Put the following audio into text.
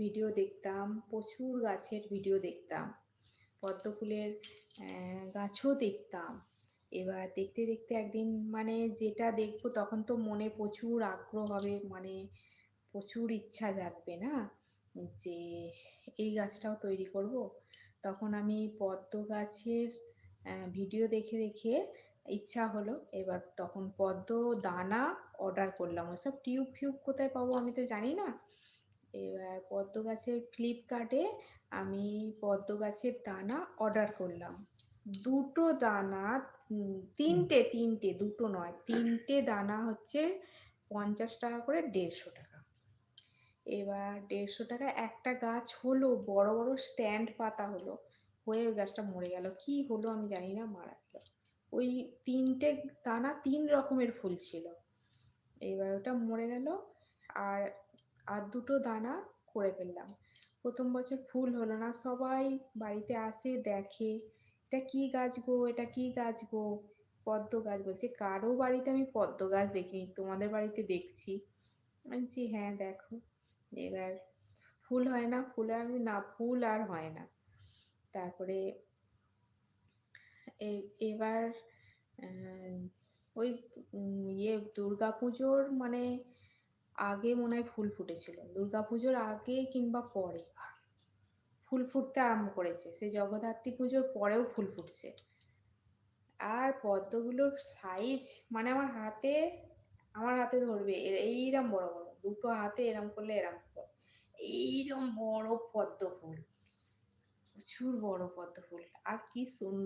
Video দেখতাম, প্রচুর গাছের ভিডিও দেখতাম, পদ্ম ফুলের গাছও দেখতাম। এবার দেখতে দেখতে একদিন মানে যেটা দেখবো তখন তো মনে প্রচুর আগ্রহ হবে, মানে প্রচুর ইচ্ছা জাগবে না যে এই গাছটাও তৈরি করব। তখন আমি পদ্ম গাছের ভিডিও দেখে দেখে ইচ্ছা হলো, এবার তখন পদ্ম দানা অর্ডার করলাম। ওসব টিউব ফিউব কোথায় পাবো আমি তো জানি না। এবার পদ্ম গাছের ফ্লিপকার্টে আমি পদ্ম গাছের দানা অর্ডার করলাম। দুটো দানা, তিনটে তিনটে, দুটো নয়, তিনটে দানা হচ্ছে 50 টাকা করে, 150 টাকা। এবার 150 টাকা একটা গাছ হলো, বড় বড় স্ট্যান্ড পাতা হলো, হয়ে ওই গাছটা মরে গেল। কি হলো আমি জানি না, মারা গেল। ওই তিনটে দানা 3 রকমের ফুল ছিল, এবার ওটা মরে গেল। আর আর দুটো দানা করে ফেললাম। প্রথম বছর ফুল হলো না, সবাই বাড়িতে আসে দেখে, এটা কি গাছ গো, এটা কি গাছ গো? পদ্ম গাছ। বলছে কারো বাড়িতে আমি পদ্ম গাছ দেখিনি, তোমাদের বাড়িতে দেখছি। আমি বলছি হ্যাঁ দেখো। এবার ফুল হয় না, ফুল আমি না, ফুল আর হয় না। তারপরে এবার ওই দুর্গা পুজোর মানে আগে মনে হয় ফুল ফুটেছিল, দুর্গা পুজোর আগে কিংবা পরে ফুল ফুটতে আরম্ভ করেছে। সে জগদ্ধাত্রী পুজোর পরেও ফুল ফুটছে। আর পদ্মগুলোর সাইজ মানে আমার হাতে ধরবে এইরকম বড় বড়, দুটো হাতে এরম করলে এরম বড়, এইরকম বড় পদ্ম ফুল, প্রচুর বড় পদ্ম ফুল। আর কি সুন্দর